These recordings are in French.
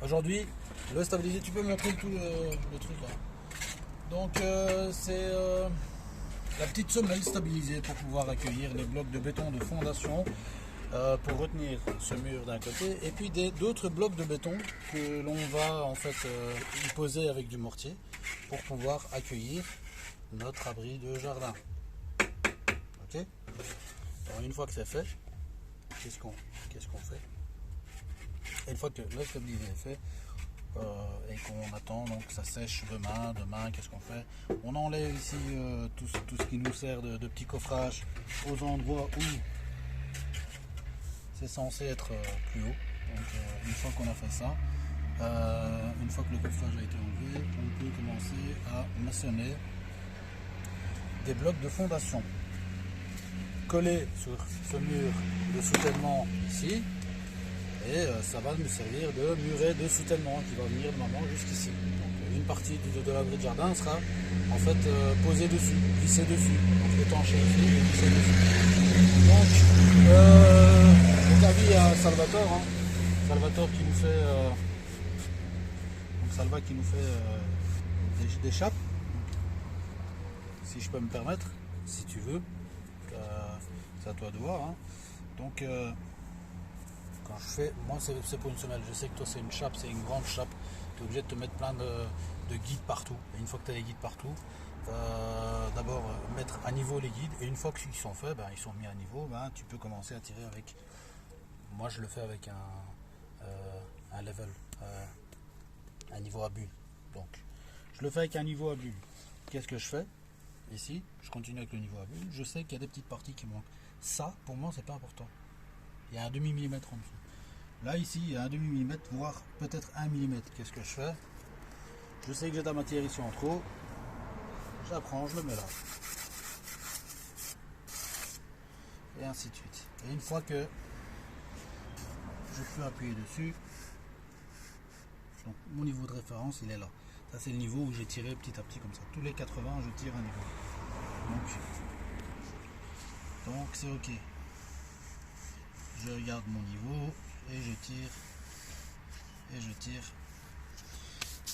Aujourd'hui, le stabiliser, tu peux montrer tout le truc là. Donc c'est la petite semelle stabilisée pour pouvoir accueillir les blocs de béton de fondation pour retenir ce mur d'un côté et puis d'autres blocs de béton que l'on va en fait y poser avec du mortier pour pouvoir accueillir notre abri de jardin. Ok. Alors une fois que c'est fait, qu'est-ce qu'on fait? Et une fois que le stabilisé est fait et qu'on attend donc que ça sèche demain qu'est-ce qu'on fait? On enlève ici tout ce qui nous sert de petit coffrage aux endroits où c'est censé être plus haut. Donc une fois qu'on a fait ça, une fois que le coffrage a été enlevé, on peut commencer à maçonner des blocs de fondation collés sur ce mur de soutènement ici. Et ça va nous servir de muret de soutènement qui va venir normalement jusqu'ici. Donc une partie de l'abri de jardin sera en fait posée dessus, vissée dessus. Donc étanché ici et vissée dessus. Donc avis à Salvatore, hein. Salvatore qui nous fait Salva qui nous fait des chapes. Si je peux me permettre, si tu veux, c'est à toi de voir. Hein. Donc quand je fais, moi c'est pour une semelle, je sais que toi c'est une chape, c'est une grande chape, tu es obligé de te mettre plein de guides partout. Et une fois que tu as les guides partout, d'abord mettre à niveau les guides, et une fois qu'ils sont faits, ils sont mis à niveau, tu peux commencer à tirer avec, moi je le fais avec un level, un niveau à bulle. Donc je le fais avec un niveau à bulle. Qu'est-ce que je fais? Ici, je continue avec le niveau à bulle, je sais qu'il y a des petites parties qui manquent. Ça, pour moi, c'est pas important. Il y a un demi-millimètre en dessous. Là, ici, il y a un demi-millimètre, voire peut-être 1 millimètre. Qu'est-ce que je fais? Je sais que j'ai de la matière ici en trop. J'apprends, je le mets là. Et ainsi de suite. Et une fois que je peux appuyer dessus, donc mon niveau de référence, il est là. Ça, c'est le niveau où j'ai tiré petit à petit comme ça. Tous les 80, je tire un niveau. Donc c'est ok. Je regarde mon niveau et je tire et je tire.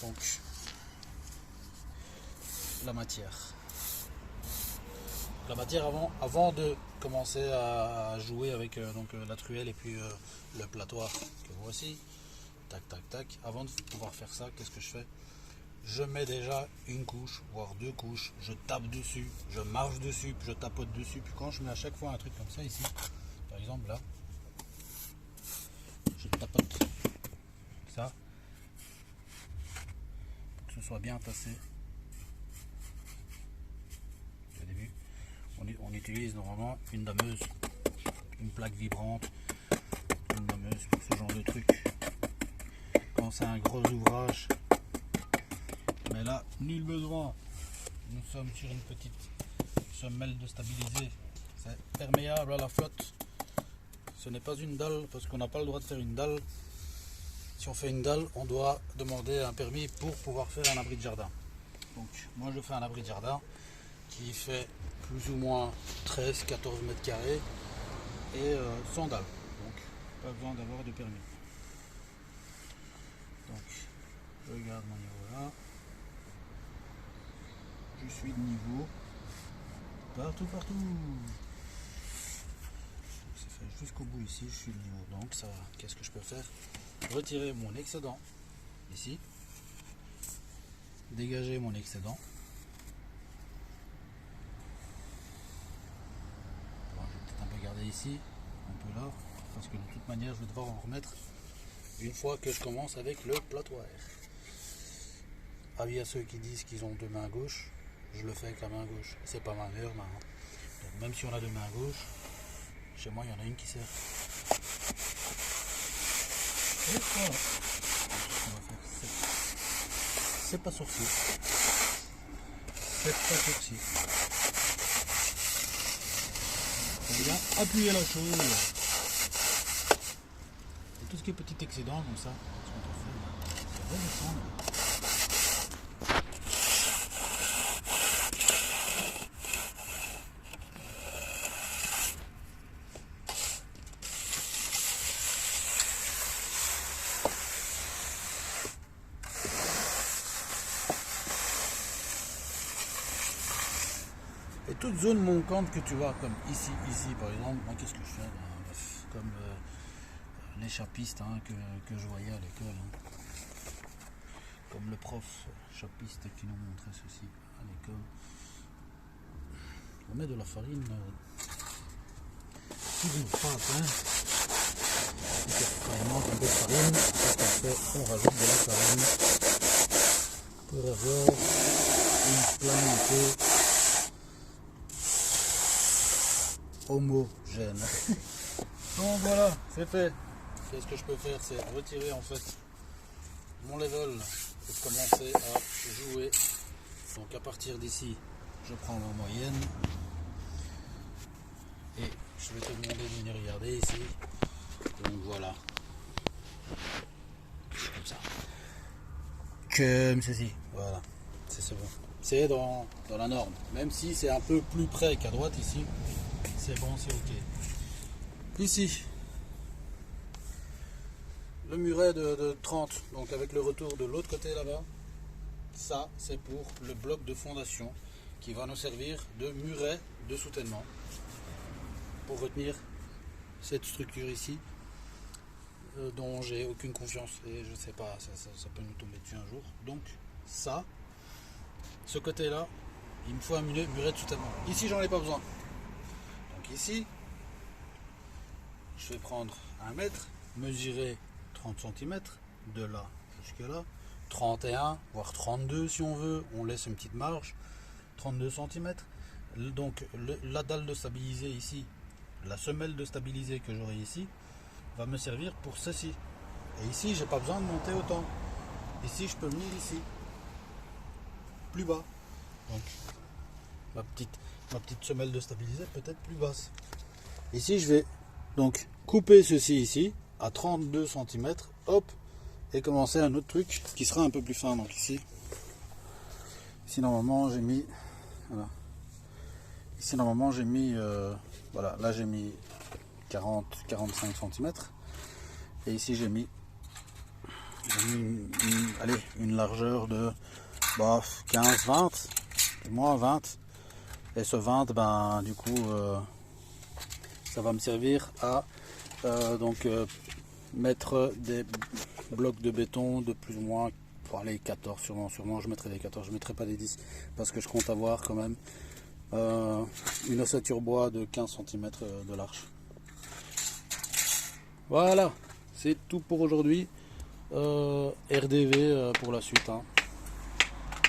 Donc la matière avant de commencer à jouer avec la truelle et puis le platoir que voici, tac tac tac, avant de pouvoir faire ça, qu'est-ce que je fais? Je mets déjà une couche voire deux couches, je tape dessus, je marche dessus, puis je tapote dessus, puis quand je mets à chaque fois un truc comme ça ici, par exemple là, je tapote ça pour que ce soit bien placé. Au début, on utilise normalement une dameuse, une plaque vibrante, une dameuse pour ce genre de truc. Quand c'est un gros ouvrage, mais là, nul besoin. Nous sommes sur une petite semelle de stabiliser. C'est perméable à la flotte. Ce n'est pas une dalle parce qu'on n'a pas le droit de faire une dalle. Si on fait une dalle, on doit demander un permis pour pouvoir faire un abri de jardin. Donc moi je fais un abri de jardin qui fait plus ou moins 13-14 mètres carrés et sans dalle. Donc pas besoin d'avoir de permis. Donc je regarde mon niveau là. Je suis de niveau partout. C'est fait jusqu'au bout ici, je suis de niveau. Donc ça va. Qu'est-ce que je peux faire? Retirer mon excédent ici, dégager mon excédent. Bon, je vais peut-être un peu garder ici, un peu là, parce que de toute manière je vais devoir en remettre une fois que je commence avec le platoir. Avis à ceux qui disent qu'ils ont deux mains gauches, je le fais avec la main gauche. C'est pas ma meilleure main. Donc même si on a deux mains gauches, chez moi il y en a une qui sert. Et voilà. C'est pas sourcil. C'est pas sourcil. On vient appuyer la chose. Et tout ce qui est petit excédent comme ça, ce qu'on peut faire, c'est redescendre. toute zone manquante que tu vois, comme ici par exemple, moi qu'est-ce que je fais? Comme les chapistes hein, que je voyais à l'école. Hein. Comme le prof chapiste qui nous montrait ceci à l'école. On met de la farine qui vous frappe, hein. Quand il manque un peu de farine, qu'est-ce qu'on fait? On rajoute de la farine pour avoir une planité homogène. Donc voilà, c'est fait. Qu'est-ce que je peux faire? C'est retirer en fait mon level et commencer à jouer. Donc à partir d'ici, je prends ma moyenne et je vais te demander de venir regarder ici. Donc voilà. Comme ça. Comme ceci. Voilà. C'est bon. C'est dans la norme. Même si c'est un peu plus près qu'à droite ici, c'est bon, c'est ok. Ici, le muret de 30, donc avec le retour de l'autre côté là-bas, ça c'est pour le bloc de fondation qui va nous servir de muret de soutènement pour retenir cette structure ici dont j'ai aucune confiance et je sais pas, ça peut nous tomber dessus un jour. Donc ça, ce côté là, il me faut un muret de soutènement. Ici j'en ai pas besoin. Donc ici, je vais prendre 1 mètre, mesurer 30 cm de là jusque là, 31 voire 32 si on veut, on laisse une petite marge, 32 cm. Donc la dalle de stabiliser ici, la semelle de stabiliser que j'aurai ici, va me servir pour ceci. Et ici, j'ai pas besoin de monter autant. Ici, je peux venir ici, plus bas. Donc ma petite semelle de stabiliser peut-être plus basse. Ici, je vais donc couper ceci ici à 32 cm, hop, et commencer un autre truc qui sera un peu plus fin. Donc ici normalement j'ai mis, voilà. Ici normalement j'ai mis, voilà, là j'ai mis 40-45 cm, et ici j'ai mis une largeur de 15-20, moins 20, et ce 20, ben du coup ça va me servir à mettre des blocs de béton de plus ou moins, pour aller 14 sûrement je mettrai des 14, je mettrai pas des 10 parce que je compte avoir quand même une ossature bois de 15 cm de large. Voilà, c'est tout pour aujourd'hui. RDV pour la suite, hein.